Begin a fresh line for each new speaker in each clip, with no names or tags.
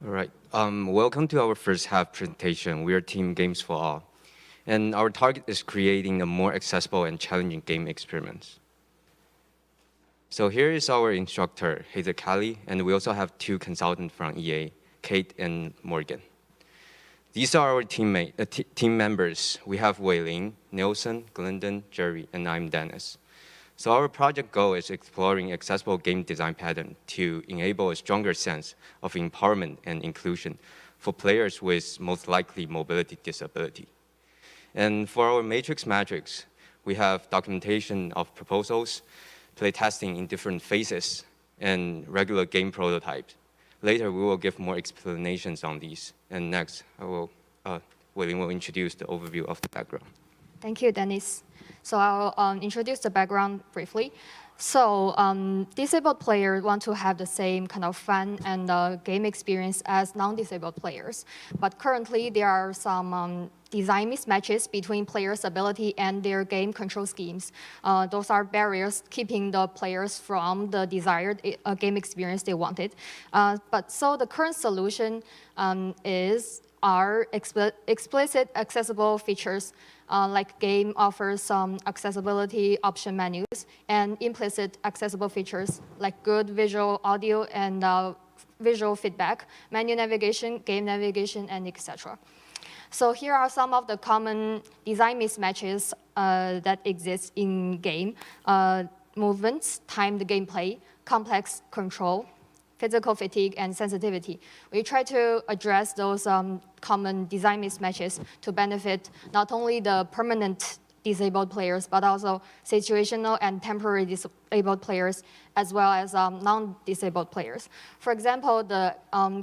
All right. Welcome to our first half presentation. We are Team Games for All. And our target is creating a more accessible and challenging game experience. So here is our instructor, Hazel Kelly, and we also have two consultants from EA, Kate and Morgan. These are our team members. We have Wei Ling, Nelson, Glendon, Jerry, and I'm Dennis. So our project goal is exploring accessible game design pattern to enable a stronger sense of empowerment and inclusion for players with most likely mobility disability. And for our matrix metrics, we have documentation of proposals, playtesting in different phases, and regular game prototypes. Later, we will give more explanations on these. And next, Wei Ling will introduce the overview of the background.
Thank you, Dennis. So I'll introduce the background briefly. So disabled players want to have the same kind of fun and game experience as non-disabled players. But currently, there are some design mismatches between players' ability and their game control schemes. Those are barriers keeping the players from the desired game experience they wanted. So the current solution is our explicit accessible features, like game offers some accessibility option menus, and implicit accessible features like good visual audio and visual feedback, menu navigation, game navigation, and etc. So here are some of the common design mismatches that exist in game. Movements, timed gameplay, complex control, physical fatigue, and sensitivity. We try to address those common design mismatches to benefit not only the permanent disabled players, but also situational and temporary disabled players, as well as non-disabled players. For example, the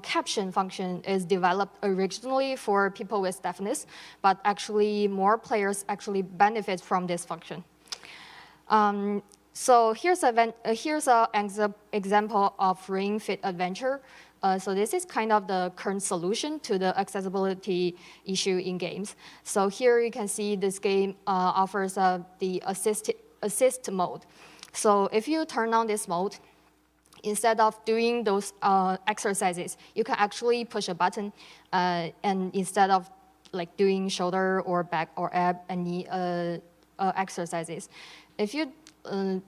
caption function is developed originally for people with deafness, but actually more players actually benefit from this function. So here's an example of Ring Fit Adventure. So this is kind of the current solution to the accessibility issue in games. So here you can see this game offers the assist mode. So if you turn on this mode, instead of doing those exercises, you can actually push a button, and instead of like doing shoulder or back or ab and knee exercises, if you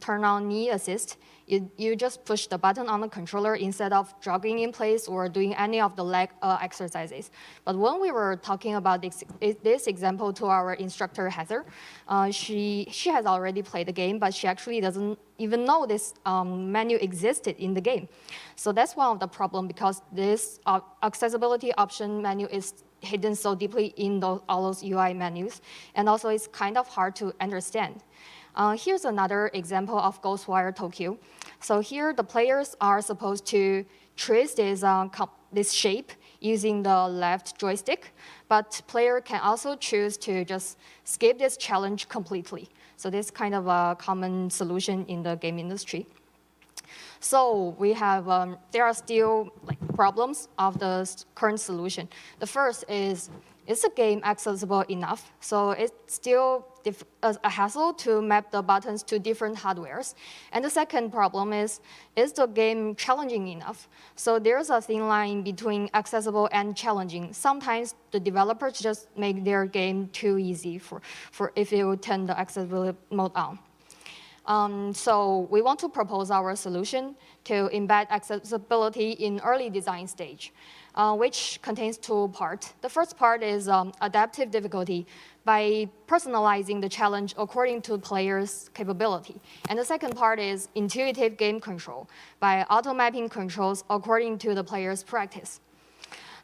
turn on knee assist, you just push the button on the controller instead of jogging in place or doing any of the leg exercises. But when we were talking about this example to our instructor, Heather, she has already played the game, but she actually doesn't even know this menu existed in the game. So that's one of the problems, because this accessibility option menu is hidden so deeply in all those UI menus, and also it's kind of hard to understand. Here's another example of Ghostwire Tokyo. So here the players are supposed to trace this shape using the left joystick, but player can also choose to just skip this challenge completely. So this is kind of a common solution in the game industry. So we have, there are still problems of the current solution. The first is the game accessible enough? So it's still a hassle to map the buttons to different hardwares. And the second problem is the game challenging enough? So there's a thin line between accessible and challenging. Sometimes the developers just make their game too easy for if you turn the accessibility mode on. So we want to propose our solution to embed accessibility in early design stage, which contains two parts. The first part is adaptive difficulty by personalizing the challenge according to players' capability. And the second part is intuitive game control by auto-mapping controls according to the player's practice.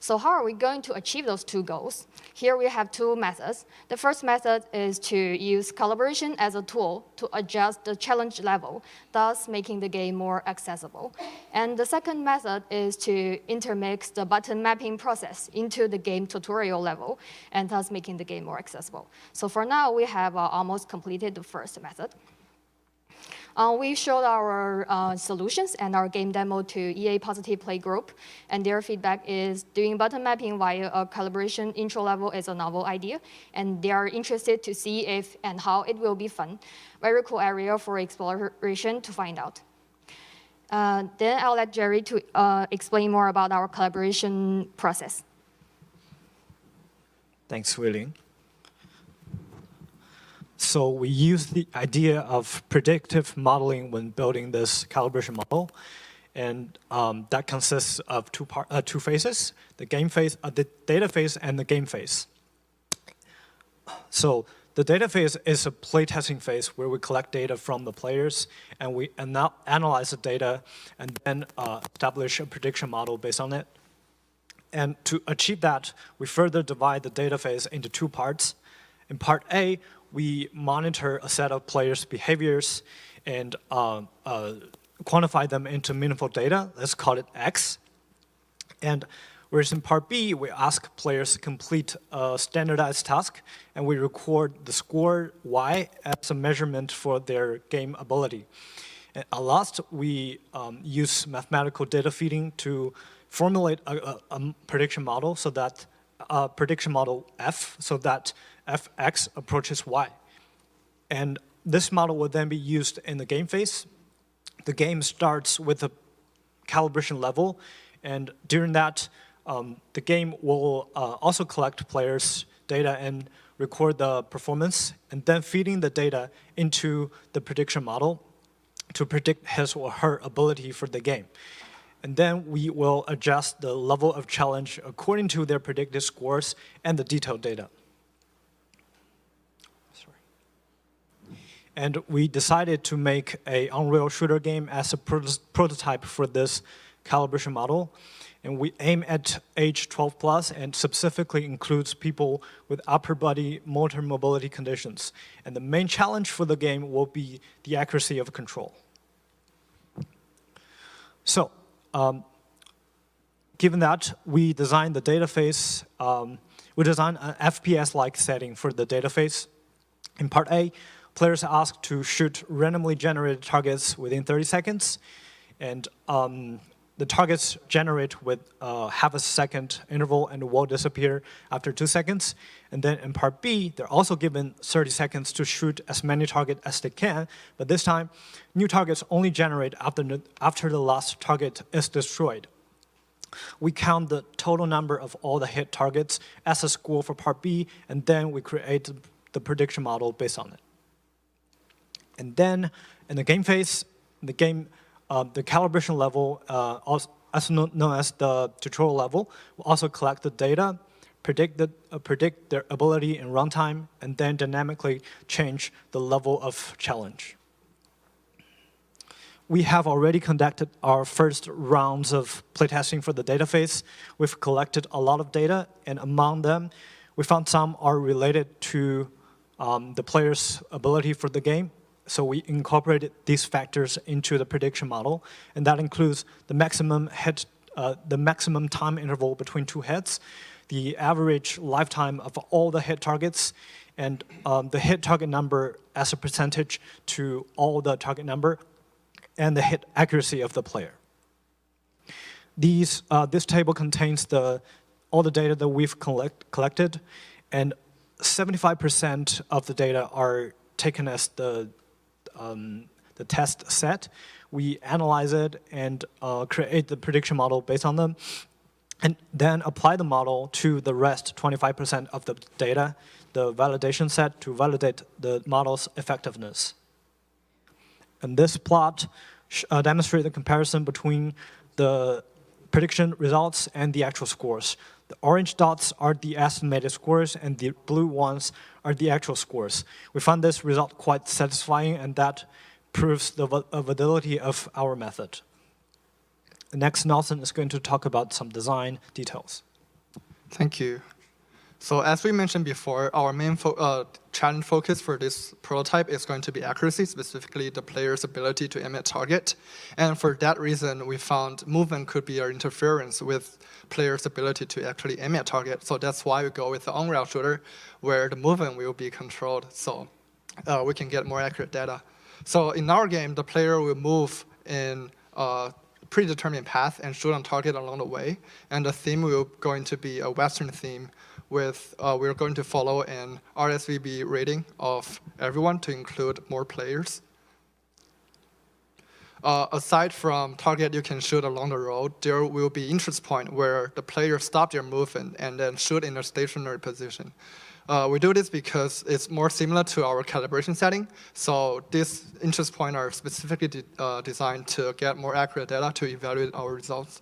So how are we going to achieve those two goals? Here we have two methods. The first method is to use collaboration as a tool to adjust the challenge level, thus making the game more accessible. And the second method is to intermix the button mapping process into the game tutorial level, and thus making the game more accessible. So for now, we have almost completed the first method. We showed our solutions and our game demo to EA Positive Play Group, and their feedback is doing button mapping via a calibration intro level is a novel idea, and they are interested to see if and how it will be fun. Very cool area for exploration to find out. Then I'll let Jerry to explain more about our collaboration process.
Thanks, Wei-Ling. So we use the idea of predictive modeling when building this calibration model. And that consists of two phases, the game phase, the data phase and the game phase. So the data phase is a playtesting phase where we collect data from the players and we analyze the data and then establish a prediction model based on it. And to achieve that, we further divide the data phase into two parts. In part A, we monitor a set of players' behaviors and quantify them into meaningful data. Let's call it X. And whereas in part B, we ask players to complete a standardized task, and we record the score Y as a measurement for their game ability. And at last, we use mathematical data feeding to formulate a prediction model so that prediction model F, so that Fx approaches Y. And this model will then be used in the game phase. The game starts with a calibration level, and during that, the game will also collect players' data and record the performance, and then feeding the data into the prediction model to predict his or her ability for the game. And then we will adjust the level of challenge according to their predicted scores and the detailed data. And we decided to make an Unreal shooter game as a prototype for this calibration model. And we aim at age 12 plus and specifically includes people with upper body motor mobility conditions. And the main challenge for the game will be the accuracy of control. So, given that we designed the data phase, we designed an FPS-like setting for the data phase. In part A, players are asked to shoot randomly generated targets within 30 seconds. And the targets generate with half a second interval and will disappear after 2 seconds. And then in part B, they're also given 30 seconds to shoot as many targets as they can. But this time, new targets only generate after the last target is destroyed. We count the total number of all the hit targets as a score for part B, and then we create the prediction model based on it. And then in the game phase, the calibration level, also known as the tutorial level, will also collect the data, predict their ability in runtime, and then dynamically change the level of challenge. We have already conducted our first rounds of playtesting for the data phase. We've collected a lot of data, and among them, we found some are related to the player's ability for the game. So we incorporated these factors into the prediction model, and that includes the maximum time interval between two hits, the average lifetime of all the hit targets, and the hit target number as a percentage to all the target number, and the hit accuracy of the player. This table contains all the data that we've collected, and 75% of the data are taken as the test set. We analyze it and create the prediction model based on them, and then apply the model to the rest 25% of the data, the validation set, to validate the model's effectiveness. And this plot demonstrates the comparison between the prediction results and the actual scores. The orange dots are the estimated scores, and the blue ones are the actual scores. We found this result quite satisfying, and that proves the validity of our method. Next, Nelson is going to talk about some design details.
Thank you. So as we mentioned before, our main challenge focus for this prototype is going to be accuracy, specifically the player's ability to aim at target. And for that reason, we found movement could be an interference with player's ability to actually aim at target. So that's why we go with the Unreal shooter, where the movement will be controlled, so we can get more accurate data. So in our game, the player will move in a predetermined path and shoot on target along the way. And the theme will going to be a Western theme, with we're going to follow an RSVB rating of everyone to include more players. Aside from target you can shoot along the road, there will be interest point where the player stop their movement and then shoot in a stationary position. We do this because it's more similar to our calibration setting. So these interest points are specifically designed to get more accurate data to evaluate our results.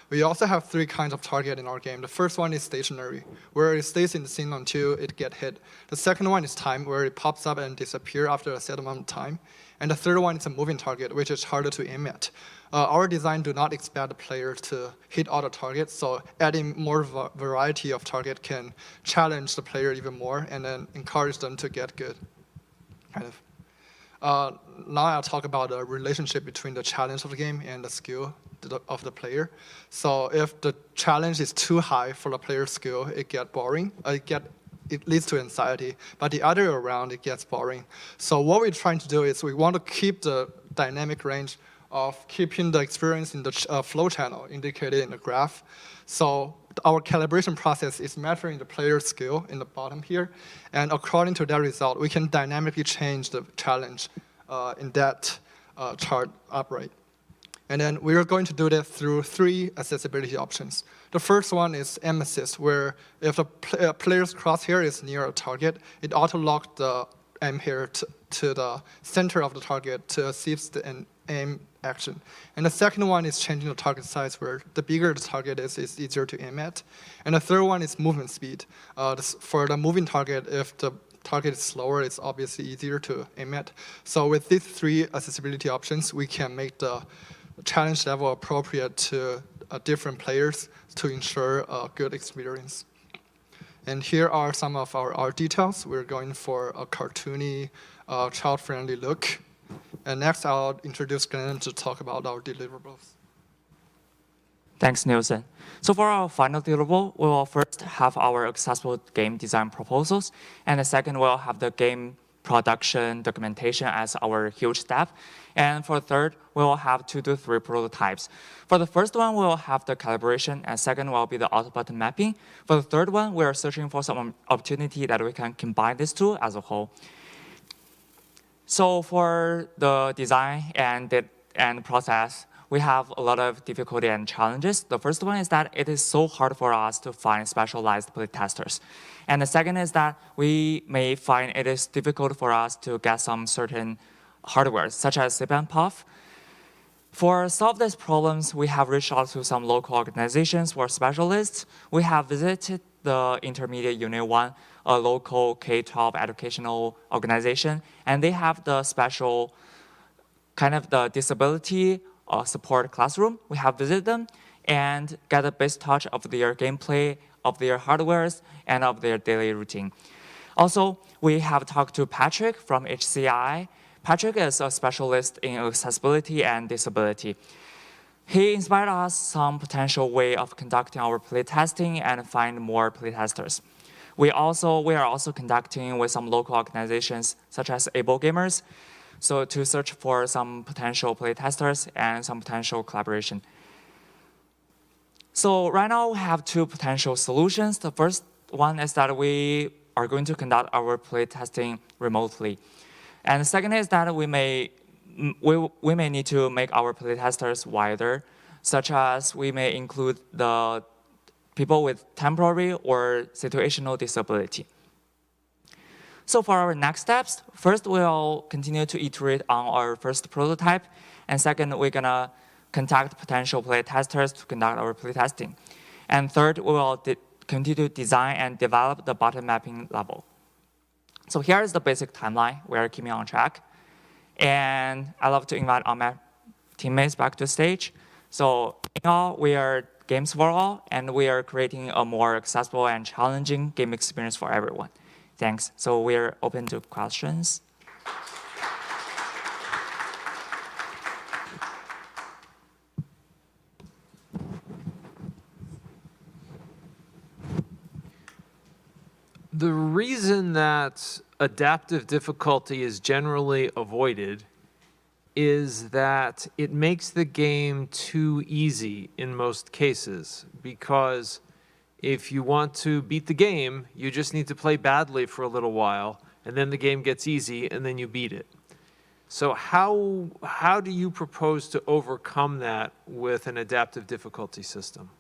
We also have 3 kinds of target in our game. The first one is stationary, where it stays in the scene until it gets hit. The second one is time, where it pops up and disappears after a set amount of time. And the third one is a moving target, which is harder to aim at. Our design do not expect the player to hit all the targets, so adding more variety of target can challenge the player even more and then encourage them to get good. Now I'll talk about the relationship between the challenge of the game and the skill of the player. So if the challenge is too high for the player's skill, it gets boring. It leads to anxiety. But the other way around, it gets boring. So what we're trying to do is we want to keep the dynamic range of keeping the experience in the flow channel indicated in the graph. So our calibration process is measuring the player's skill in the bottom here. And according to that result, we can dynamically change the challenge in that chart upright. And then we're going to do that through 3 accessibility options. The first one is aim assist, where if the player's crosshair is near a target, it auto-locks the aim hair to the center of the target to assist an aim action. And the second one is changing the target size, where the bigger the target is, it's easier to aim at. And the third one is movement speed. For the moving target, if the target is slower, it's obviously easier to aim at. So with these 3 accessibility options, we can make the challenge level appropriate to different players to ensure a good experience. And here are some of our details. We're going for a cartoony, child-friendly look. And next, I'll introduce Glenn to talk about our deliverables.
Thanks, Nielsen. So for our final deliverable, we will first have our accessible game design proposals, and the second, we'll have the game production documentation as our huge step. And for the third, we will have 2 to 3 prototypes. For the first one, we will have the calibration, and second will be the auto-button mapping. For the third one, we are searching for some opportunity that we can combine these 2 as a whole. So for the design and process, we have a lot of difficulty and challenges. The first one is that it is so hard for us to find specialized playtesters. And the second is that we may find it is difficult for us to get some certain hardware, such as SIP and PUF. For solve these problems, we have reached out to some local organizations or specialists. We have visited the Intermediate Unit 1, a local K-12 educational organization, and they have the special kind of the disability support classroom. We have visited them and get a base touch of their gameplay, of their hardwares, and of their daily routine. Also, we have talked to Patrick from HCI. Patrick is a specialist in accessibility and disability. He inspired us some potential way of conducting our playtesting and find more playtesters. We are also conducting with some local organizations such as Able Gamers, so to search for some potential playtesters and some potential collaboration. So right now we have 2 potential solutions. The first one is that we are going to conduct our playtesting remotely. And the second is that we may need to make our playtesters wider, such as we may include the people with temporary or situational disability. So for our next steps, first we'll continue to iterate on our first prototype, and second, we're gonna contact potential playtesters to conduct our playtesting. And third, we will continue to design and develop the button mapping level. So here is the basic timeline. We are keeping on track. And I'd love to invite all my teammates back to the stage. So in all, we are Games for All, and we are creating a more accessible and challenging game experience for everyone. Thanks. So we're open to questions.
The reason that adaptive difficulty is generally avoided is that it makes the game too easy in most cases, because if you want to beat the game, you just need to play badly for a little while, and then the game gets easy, and then you beat it. So how do you propose to overcome that with an adaptive difficulty system?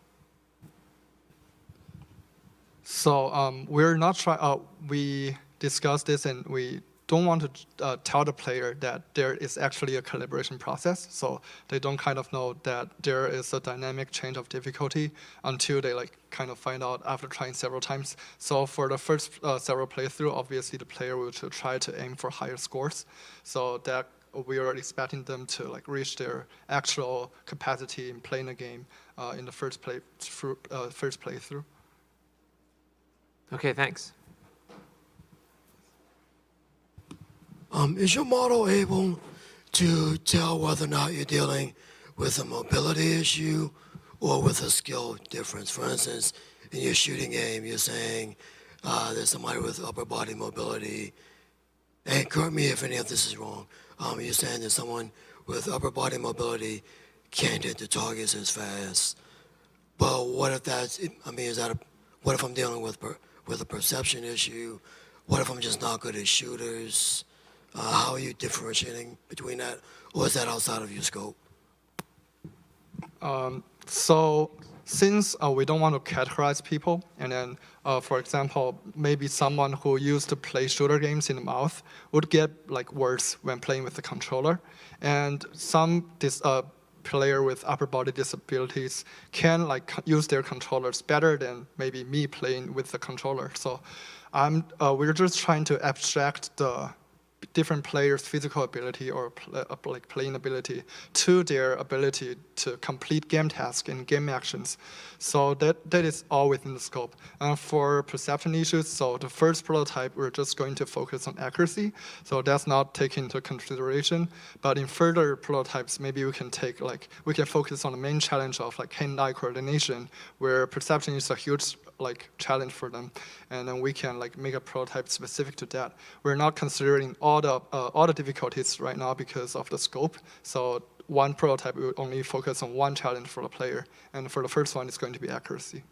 So we're not trying. We discussed this, and we don't want to tell the player that there is actually a calibration process. So they don't kind of know that there is a dynamic change of difficulty until they like kind of find out after trying several times. So for the first several playthrough, obviously the player will try to aim for higher scores. So that we are expecting them to like reach their actual capacity in playing a game in the first playthrough.
Okay, thanks.
Is your model able to tell whether or not you're dealing with a mobility issue or with a skill difference? For instance, in your shooting game, you're saying there's somebody with upper body mobility. And correct me if any of this is wrong. You're saying that someone with upper body mobility can't hit the targets as fast. But what if that's, I mean, what if I'm dealing with a perception issue? What if I'm just not good at shooters? How are you differentiating between that? Or is that outside of your scope?
So since we don't want to categorize people, and then, for example, maybe someone who used to play shooter games in the mouth would get like worse when playing with the controller, and some player with upper body disabilities can like use their controllers better than maybe me playing with the controller. So we're just trying to abstract the different players' physical ability or like playing ability to their ability to complete game tasks and game actions. So that is all within the scope. For perception issues, so the first prototype, we're just going to focus on accuracy. So that's not taken into consideration. But in further prototypes, maybe we can focus on the main challenge of like hand-eye coordination, where perception is a huge like challenge for them, and then we can like make a prototype specific to that. We're not considering all the difficulties right now because of the scope. So one prototype will only focus on one challenge for the player, and for the first one, it's going to be accuracy.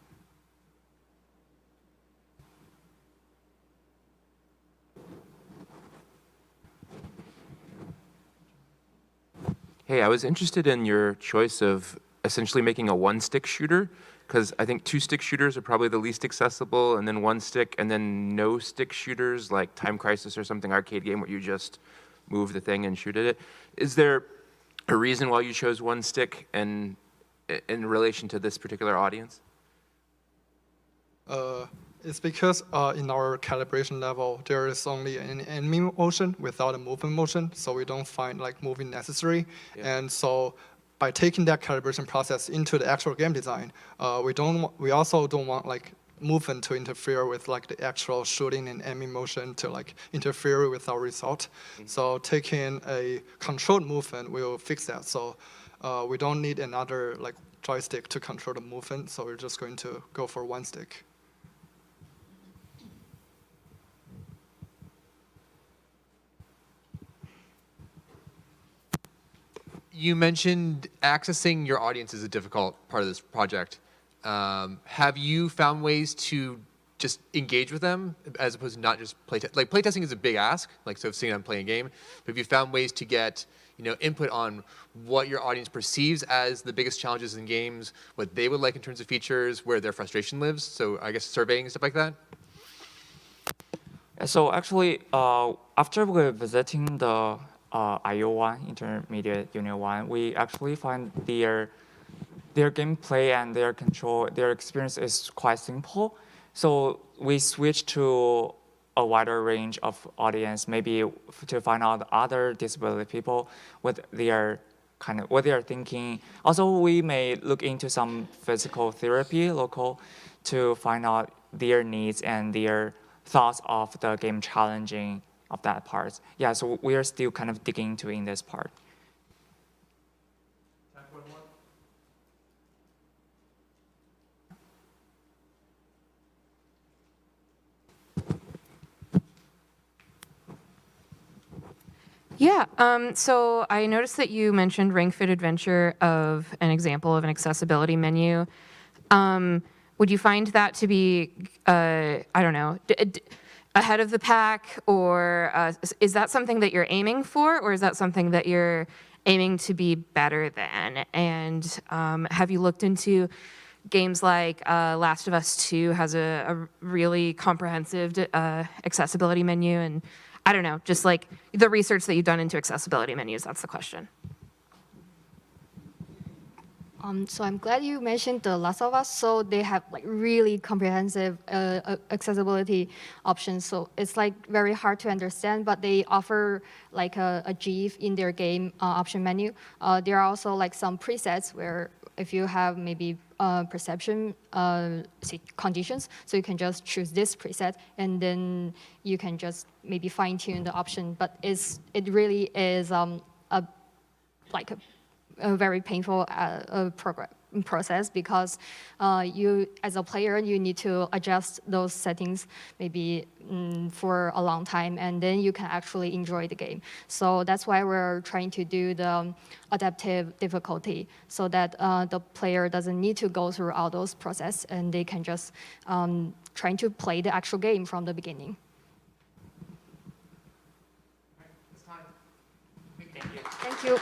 Hey, I was interested in your choice of essentially making a one-stick shooter, because I think two-stick shooters are probably the least accessible, and then one-stick, and then no-stick shooters like Time Crisis or something arcade game where you just move the thing and shoot at it. Is there a reason why you chose one-stick and in relation to this particular audience?
It's because in our calibration level, there is only an enemy motion without a movement motion, so we don't find like moving necessary. Yeah. And so by taking that calibration process into the actual game design, we also don't want like movement to interfere with like the actual shooting and enemy motion to like interfere with our result. Mm-hmm. So taking a controlled movement will fix that. So we don't need another like joystick to control the movement. So we're just going to go for one stick.
You mentioned accessing your audience is a difficult part of this project. Have you found ways to just engage with them as opposed to not just playtest? Like playtesting is a big ask, like so seeing them play a game. But have you found ways to get input on what your audience perceives as the biggest challenges in games, what they would like in terms of features, where their frustration lives? So I guess surveying and stuff like that.
So actually, after we're visiting the IO1, Intermediate Union 1, we actually find their gameplay and their control, their experience is quite simple. So we switch to a wider range of audience, maybe to find out other disability people, what they are thinking. Also, we may look into some physical therapy local to find out their needs and their thoughts of the game challenging of that part. Yeah, so we are still kind of digging into in this part.
Yeah, so I noticed that you mentioned Ring Fit Adventure of an example of an accessibility menu. Would you find that to be, I don't know, ahead of the pack, or is that something that you're aiming for, or is that something that you're aiming to be better than? And have you looked into games like Last of Us 2 has a really comprehensive accessibility menu, and I don't know, just like the research that you've done into accessibility menus, that's the question.
So I'm glad you mentioned The Last of Us. So they have like really comprehensive accessibility options. So it's like very hard to understand, but they offer like a GIF in their game option menu. There are also like some presets where if you have maybe perception conditions, so you can just choose this preset and then you can just maybe fine tune the option. But it really is like a very painful process because you, as a player, you need to adjust those settings maybe for a long time, and then you can actually enjoy the game. So that's why we're trying to do the adaptive difficulty so that the player doesn't need to go through all those processes, and they can just trying to play the actual game from the beginning. Thank you.